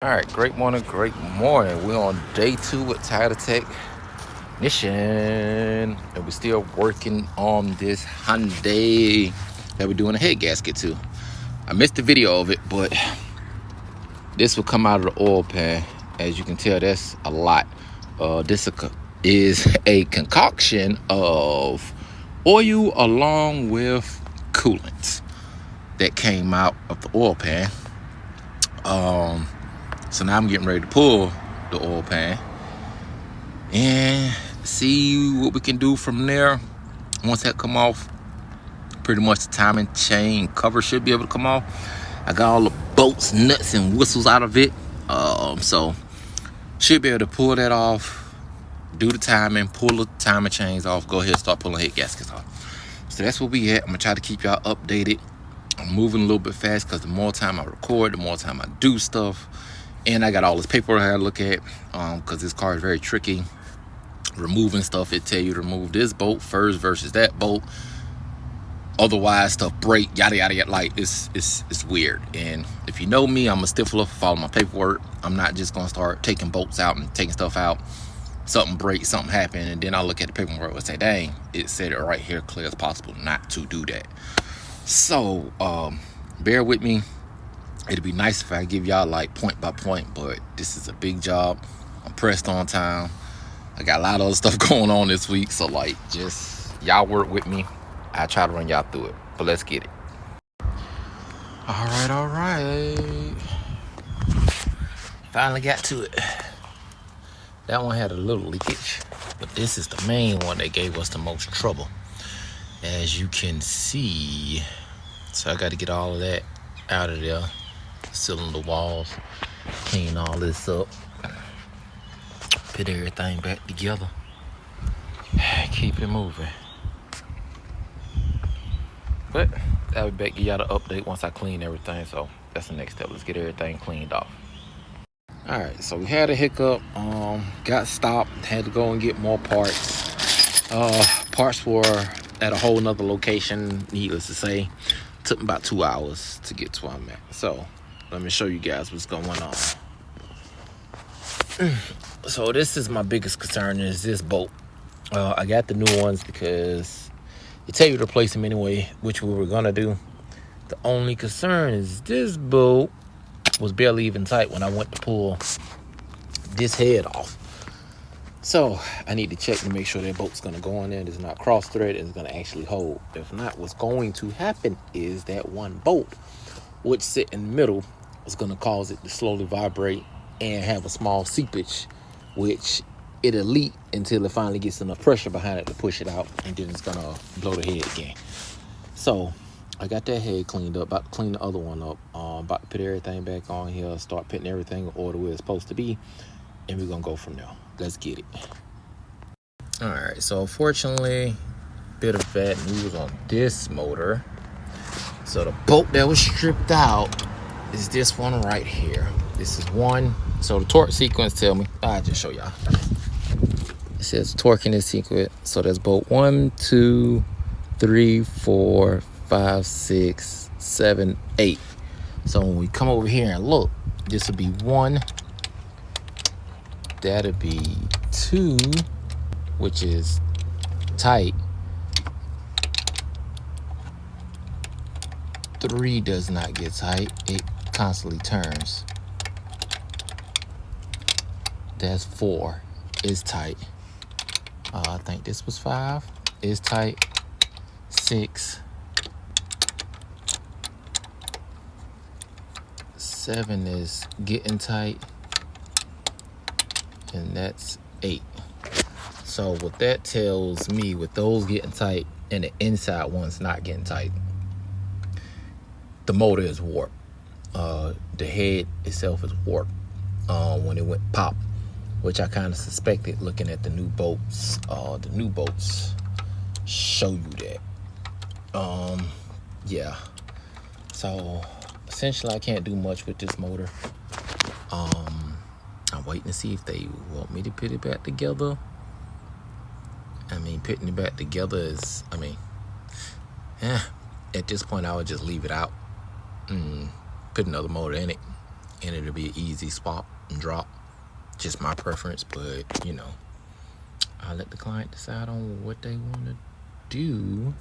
All right, great morning, great morning. We're on day 2 with Tire Technician, and we're still working on this Hyundai that we're doing a head gasket to. I missed the video of it, but this will come out of the oil pan. As you can tell, that's a lot. This is a concoction of oil along with coolant that came out of the oil pan. So now I'm getting ready to pull the oil pan and see what we can do from there. Once that come off, pretty much the timing chain cover should be able to come off. I got all the bolts, nuts, and whistles out of it. So should be able to pull that off, do the timing, pull the timing chains off, go ahead and start pulling head gaskets off. So that's where we at. I'm gonna try to keep y'all updated. I'm moving a little bit fast because the more time I record, the more time I do stuff. And I got all this paperwork I gotta look at because this car is very tricky. Removing stuff, it tell you to remove this bolt first versus that bolt. Otherwise, stuff break, yada yada yada. Like it's weird. And if you know me, I'm a stickler for following my paperwork. I'm not just gonna start taking bolts out and taking stuff out. Something breaks, something happened, and then I'll look at the paperwork and say, dang, it said it right here, clear as possible, not to do that. So bear with me. It'd be nice if I give y'all like point by point, but this is a big job. I'm pressed on time. I got a lot of other stuff going on this week, so like just y'all work with me. I try to run y'all through it, but let's get it. All right. Finally got to it. That one had a little leakage, but this is the main one that gave us the most trouble, as you can see. So I got to get all of that out of there. Sealing the walls, clean all this up, put everything back together, keep it moving. But I'll be back, give y'all the update once I clean everything. So that's the next step. Let's get everything cleaned off. All right, so we had a hiccup, got stopped, had to go and get more parts. Parts were at a whole nother location, needless to say. Took me about 2 hours to get to where I'm at. So let me show you guys what's going on. So this is my biggest concern, is this bolt. I got the new ones because they tell you to replace them anyway, which we were gonna do. The only concern is this bolt was barely even tight when I went to pull this head off. So I need to check to make sure that bolt's gonna go on there. It's not cross thread, it's gonna actually hold. If not, what's going to happen is that one bolt, which sit in the middle, is gonna cause it to slowly vibrate and have a small seepage, which it'll leak until it finally gets enough pressure behind it to push it out, and then it's gonna blow the head again. So I got that head cleaned up, about to clean the other one up, about to put everything back on here, start putting everything in order where it's supposed to be, and we're gonna go from there. Let's get it. All right, so unfortunately, bit of bad news on this motor. So the bolt that was stripped out is this one right here. This is one. So the torque sequence tell me, I'll just show y'all. It says torque in this sequence. So there's bolt 1, 2, 3, 4, 5, 6, 7, 8. So when we come over here and look, this would be 1. That'll be 2, which is tight. 3 does not get tight. It constantly turns. That's 4. It's tight. I think this was 5. It's tight. 6. 7 is getting tight. And that's 8. So what that tells me, with those getting tight and the inside one's not getting tight, the motor is warped. The head itself is warped when it went pop, which I kind of suspected looking at the new bolts. The new bolts show you that. Yeah. So essentially I can't do much with this motor. I'm waiting to see if they want me to put it back together. I mean, putting it back together is, at this point I would just leave it out and put another motor in it and it'll be an easy swap and drop. Just my preference, but you know, I'll let the client decide on what they want to do.